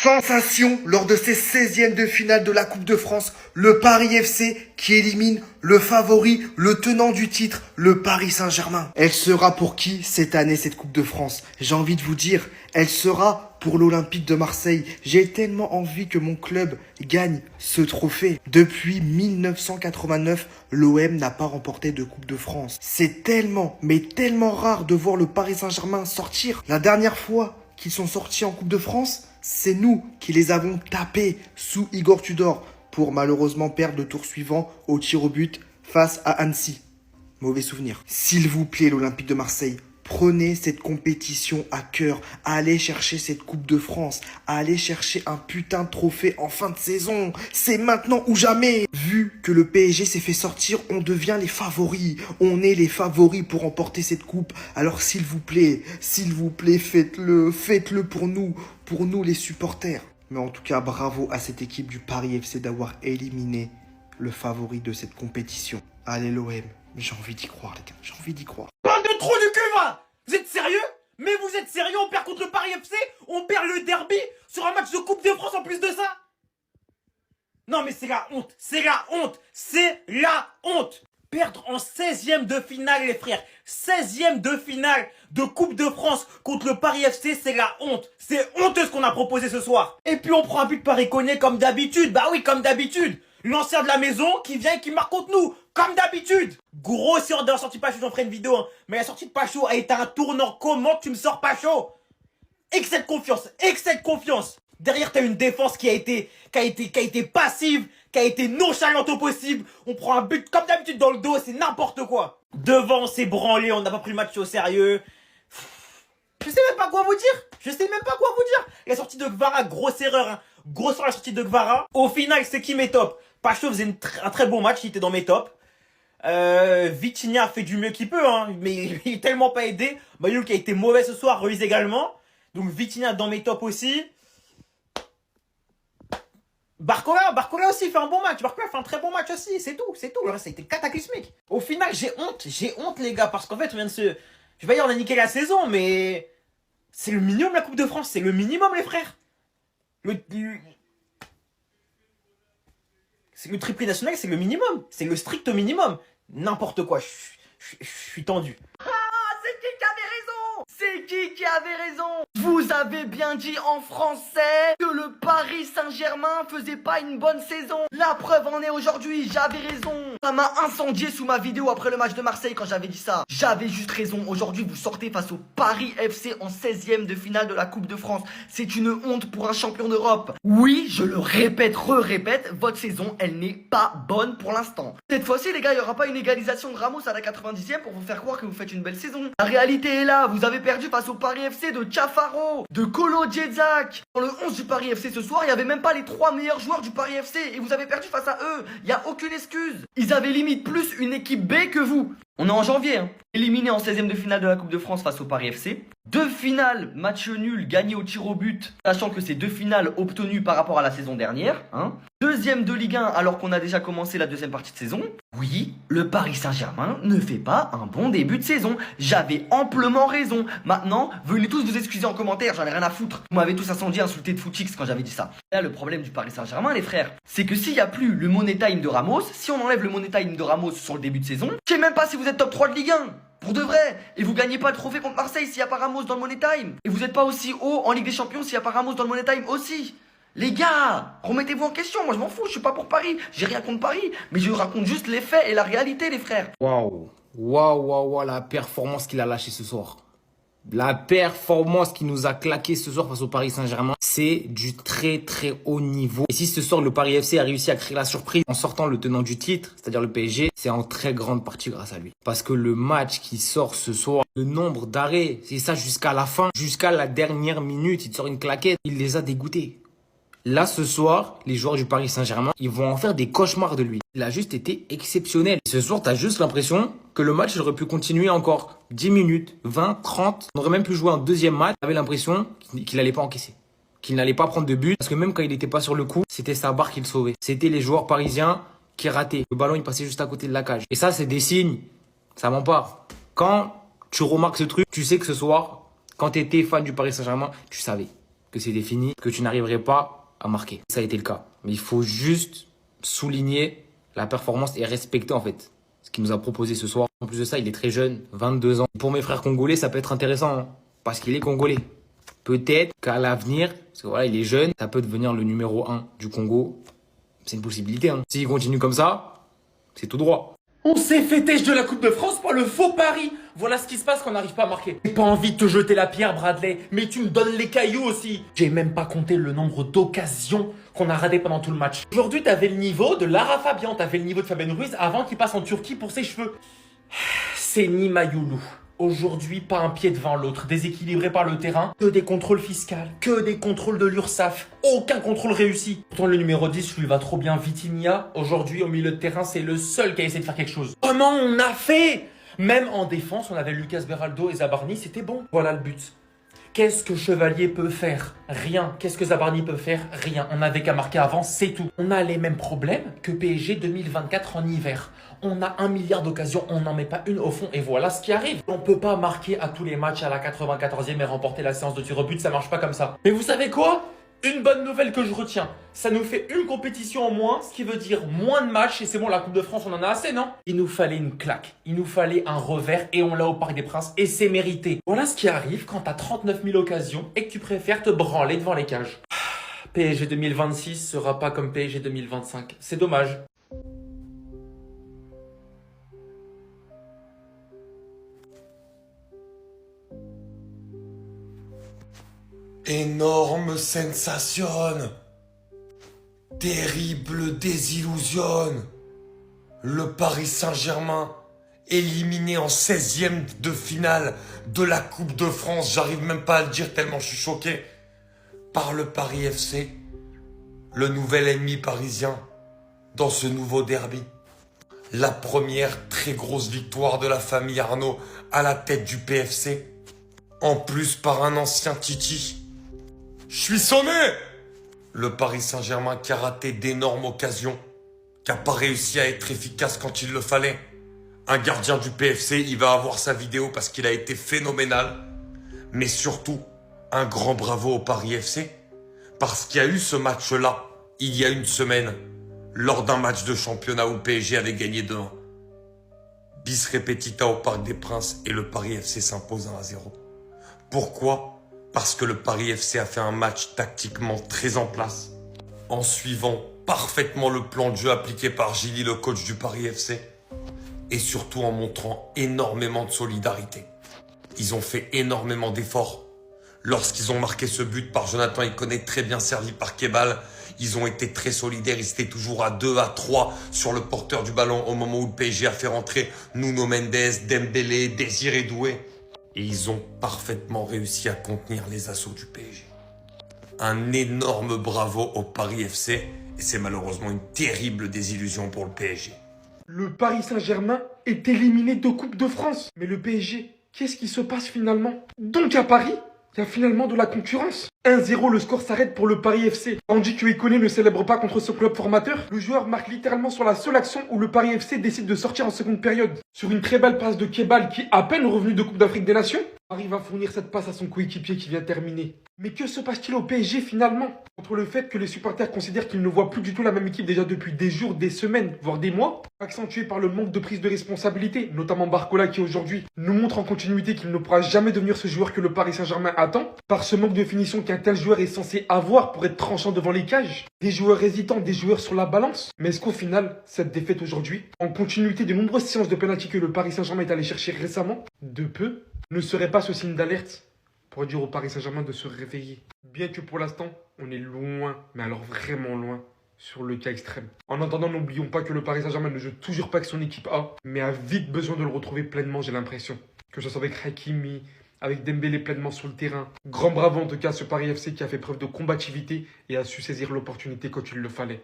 Sensation lors de ces 16e de finale de la Coupe de France, le Paris FC qui élimine le favori, le tenant du titre, le Paris Saint-Germain. Elle sera pour qui cette année cette Coupe de France? J'ai envie de vous dire, elle sera pour l'Olympique de Marseille. J'ai tellement envie que mon club gagne ce trophée. Depuis 1989, l'OM n'a pas remporté de Coupe de France. C'est tellement, mais tellement rare de voir le Paris Saint-Germain sortir. La dernière fois qu'ils sont sortis en Coupe de France, c'est nous qui les avons tapés sous Igor Tudor pour malheureusement perdre le tour suivant au tir au but face à Annecy. Mauvais souvenir. S'il vous plaît, l'Olympique de Marseille, prenez cette compétition à cœur. Allez chercher cette Coupe de France. Allez chercher un putain de trophée en fin de saison. C'est maintenant ou jamais. Vu que le PSG s'est fait sortir, on devient les favoris. On est les favoris pour remporter cette coupe. Alors s'il vous plaît, faites-le. Faites-le pour nous les supporters. Mais en tout cas, bravo à cette équipe du Paris FC d'avoir éliminé le favori de cette compétition. Allez l'OM. J'ai envie d'y croire, les gars. J'ai envie d'y croire. Bande de trous du cul, va! Vous êtes sérieux? Mais vous êtes sérieux? On perd contre le Paris FC? On perd le derby sur un match de Coupe de France en plus de ça? Non mais c'est la honte! C'est la honte! C'est la honte! Perdre en 16e de finale, les frères. 16e de finale de Coupe de France contre le Paris FC, c'est la honte. C'est honteux ce qu'on a proposé ce soir. Et puis on prend un but par Iconé comme d'habitude. Bah oui, comme d'habitude. L'ancien de la maison qui vient et qui marque contre nous. Comme d'habitude. Grosse erreur de la sortie de Pacho, j'en ferai une vidéo. Hein. Mais la sortie de Pacho a été un tournant. Comment tu me sors Pacho? Excès de confiance. Excès de confiance. Derrière, t'as une défense qui a été passive, qui a été nonchalante au possible. On prend un but comme d'habitude dans le dos, c'est n'importe quoi. Devant, on s'est branlé, on n'a pas pris le match au sérieux. Je sais même pas quoi vous dire. La sortie de Gvara, grosse erreur. Hein. Grosse erreur la sortie de Gvara. Au final, c'est qui mes tops? Pacho faisait un très bon match, il était dans mes tops. Vitinha fait du mieux qu'il peut, hein, mais il est tellement pas aidé. Mayoul qui a été mauvais ce soir, Ruiz également. Donc Vitinha dans mes tops aussi. Barcola aussi fait un bon match. Barcola fait un très bon match aussi. C'est tout. Le reste, ça a été cataclysmique. Au final, j'ai honte, les gars. Parce qu'en fait, on vient de se... Je vais pas dire on a niqué la saison, mais... C'est le minimum, la Coupe de France. C'est le minimum, les frères. C'est le triplé national, c'est le minimum. C'est le strict minimum. N'importe quoi. Je suis tendu. C'est qui avait raison? Vous avez bien dit en français que le Paris Saint-Germain faisait pas une bonne saison. La preuve en est aujourd'hui, j'avais raison. Ça m'a incendié sous ma vidéo après le match de Marseille quand j'avais dit ça. J'avais juste raison. Aujourd'hui, vous sortez face au Paris FC en 16e de finale de la Coupe de France. C'est une honte pour un champion d'Europe. Oui, je le répète, répète, votre saison, elle n'est pas bonne pour l'instant. Cette fois-ci, les gars, il n'y aura pas une égalisation de Ramos à la 90e pour vous faire croire que vous faites une belle saison. La réalité est là, vous avez perdu face au Paris FC de Cafaro, de Kolo Djedzak. Dans le 11 du Paris FC ce soir, il n'y avait même pas les 3 meilleurs joueurs du Paris FC et vous avez perdu face à eux. Il n'y a aucune excuse. Ils avaient limite plus une équipe B que vous. On est en janvier, hein. Éliminé en 16e de finale de la Coupe de France face au Paris FC. 2 finales, match nul, gagné au tir au but, sachant que c'est 2 finales obtenues par rapport à la saison dernière. Hein. 2e de Ligue 1 alors qu'on a déjà commencé la 2e partie de saison. Oui, le Paris Saint-Germain ne fait pas un bon début de saison. J'avais amplement raison. Maintenant, venez tous vous excuser en commentaire, j'en ai rien à foutre. Vous m'avez tous incendié, insulté de footix quand j'avais dit ça. Là, le problème du Paris Saint-Germain, les frères, c'est que s'il n'y a plus le money time de Ramos, si on enlève le money time de Ramos sur le début de saison, je sais même pas si vous êtes top 3 de Ligue 1. Pour de vrai. Et vous gagnez pas le trophée contre Marseille s'il n'y a pas Ramos dans le money time. Et vous n'êtes pas aussi haut en Ligue des Champions s'il n'y a pas Ramos dans le money time aussi. Les gars, remettez-vous en question, moi je m'en fous, je suis pas pour Paris, j'ai rien contre Paris, mais je raconte juste les faits et la réalité les frères. Waouh, la performance qu'il a lâchée ce soir. La performance qui nous a claqué ce soir face au Paris Saint-Germain, c'est du très haut niveau. Et si ce soir le Paris FC a réussi à créer la surprise en sortant le tenant du titre, c'est-à-dire le PSG, c'est en très grande partie grâce à lui. Parce que le match qui sort ce soir, le nombre d'arrêts, c'est ça jusqu'à la fin, jusqu'à la dernière minute, il te sort une claquette, il les a dégoûtés. Là, ce soir, les joueurs du Paris Saint-Germain, ils vont en faire des cauchemars de lui. Il a juste été exceptionnel. Ce soir, t'as juste l'impression que le match aurait pu continuer encore 10 minutes, 20, 30. On aurait même pu jouer un deuxième match. T'avais l'impression qu'il n'allait pas encaisser, qu'il n'allait pas prendre de but. Parce que même quand il n'était pas sur le coup, c'était sa barre qui le sauvait. C'était les joueurs parisiens qui rataient. Le ballon, il passait juste à côté de la cage. Et ça, c'est des signes. Ça ment pas. Quand tu remarques ce truc, tu sais que ce soir, quand t'étais fan du Paris Saint-Germain, tu savais. que c'était fini, que tu n'arriverais pas à marquer. Ça a été le cas. Mais il faut juste souligner la performance et respecter en fait ce qu'il nous a proposé ce soir. En plus de ça, il est très jeune, 22 ans. Pour mes frères congolais, ça peut être intéressant hein, parce qu'il est congolais. Peut-être qu'à l'avenir, parce que voilà, il est jeune, ça peut devenir le numéro 1 du Congo. C'est une possibilité. Hein. S'il continue comme ça, c'est tout droit. On s'est fait têche de la Coupe de France par le faux pari. Voilà ce qui se passe quand on n'arrive pas à marquer. J'ai pas envie de te jeter la pierre, Bradley, mais tu me donnes les cailloux aussi. J'ai même pas compté le nombre d'occasions qu'on a raté pendant tout le match. Aujourd'hui, t'avais le niveau de Lara Fabian, t'avais le niveau de Fabien Ruiz avant qu'il passe en Turquie pour ses cheveux. C'est ni Mayoulou. Aujourd'hui, pas un pied devant l'autre, déséquilibré par le terrain, que des contrôles fiscaux, que des contrôles de l'URSSAF, aucun contrôle réussi. Pourtant, le numéro 10 lui va trop bien, Vitinha. Aujourd'hui, au milieu de terrain, c'est le seul qui a essayé de faire quelque chose. Comment on a fait? Même en défense, on avait Lucas Beraldo et Zabarni, c'était bon. Voilà le but. Qu'est-ce que Chevalier peut faire? Rien. Qu'est-ce que Zabarni peut faire? Rien. On n'avait qu'à marquer avant, c'est tout. On a les mêmes problèmes que PSG 2024 en hiver. On a 1 milliard d'occasions, on n'en met pas une au fond et voilà ce qui arrive. On peut pas marquer à tous les matchs à la 94e et remporter la séance de tir au but, ça marche pas comme ça. Mais vous savez quoi? Une bonne nouvelle que je retiens, ça nous fait une compétition en moins, ce qui veut dire moins de matchs et c'est bon, la Coupe de France on en a assez, non? Il nous fallait une claque, il nous fallait un revers et on l'a au Parc des Princes et c'est mérité. Voilà ce qui arrive quand t'as 39 000 occasions et que tu préfères te branler devant les cages. PSG 2026 sera pas comme PSG 2025, c'est dommage. Énorme sensation, terrible désillusion. Le Paris Saint-Germain éliminé en 16e de finale de la Coupe de France, j'arrive même pas à le dire tellement je suis choqué, par le Paris FC, le nouvel ennemi parisien dans ce nouveau derby. La première très grosse victoire de la famille Arnaud à la tête du PFC, en plus par un ancien Titi. Je suis sonné! Le Paris Saint-Germain qui a raté d'énormes occasions, qui n'a pas réussi à être efficace quand il le fallait. Un gardien du PFC, il va avoir sa vidéo parce qu'il a été phénoménal. Mais surtout, un grand bravo au Paris FC, parce qu'il y a eu ce match-là, il y a une semaine, lors d'un match de championnat où le PSG avait gagné 2-1. Bis repetita au Parc des Princes et le Paris FC s'impose 1-0. Pourquoi ? Parce que le Paris FC a fait un match tactiquement très en place, en suivant parfaitement le plan de jeu appliqué par Gilly, le coach du Paris FC, et surtout en montrant énormément de solidarité. Ils ont fait énormément d'efforts. Lorsqu'ils ont marqué ce but par Jonathan Iconé, très bien servi par Kebal, ils ont été très solidaires, ils étaient toujours à 2, à 3 sur le porteur du ballon au moment où le PSG a fait rentrer Nuno Mendes, Dembélé, Désiré Doué. Et ils ont parfaitement réussi à contenir les assauts du PSG. Un énorme bravo au Paris FC et c'est malheureusement une terrible désillusion pour le PSG. Le Paris Saint-Germain est éliminé de Coupe de France. Mais le PSG, qu'est-ce qui se passe finalement? Donc à Paris, il y a finalement de la concurrence. 1-0, le score s'arrête pour le Paris FC. Tandis que Iconé ne célèbre pas contre ce club formateur, le joueur marque littéralement sur la seule action où le Paris FC décide de sortir en seconde période. Sur une très belle passe de Kebal qui, à peine revenu de Coupe d'Afrique des Nations, arrive à fournir cette passe à son coéquipier qui vient terminer. Mais que se passe-t-il au PSG finalement? Entre le fait que les supporters considèrent qu'ils ne voient plus du tout la même équipe déjà depuis des jours, des semaines, voire des mois, accentué par le manque de prise de responsabilité, notamment Barcola qui aujourd'hui nous montre en continuité qu'il ne pourra jamais devenir ce joueur que le Paris Saint-Germain attend, par ce manque de finition qu'un tel joueur est censé avoir pour être tranchant devant les cages, des joueurs hésitants, des joueurs sur la balance. Mais est-ce qu'au final, cette défaite aujourd'hui, en continuité des nombreuses séances de pénalty que le Paris Saint-Germain est allé chercher récemment, de peu, ne serait pas ce signe d'alerte pour dire au Paris Saint-Germain de se réveiller? Bien que pour l'instant, on est loin, mais alors vraiment loin, sur le cas extrême. En attendant, n'oublions pas que le Paris Saint-Germain ne joue toujours pas avec son équipe A, mais a vite besoin de le retrouver pleinement, j'ai l'impression. Que ce soit avec Hakimi, avec Dembélé pleinement sur le terrain. Grand bravo en tout cas à ce Paris FC qui a fait preuve de combativité et a su saisir l'opportunité quand il le fallait.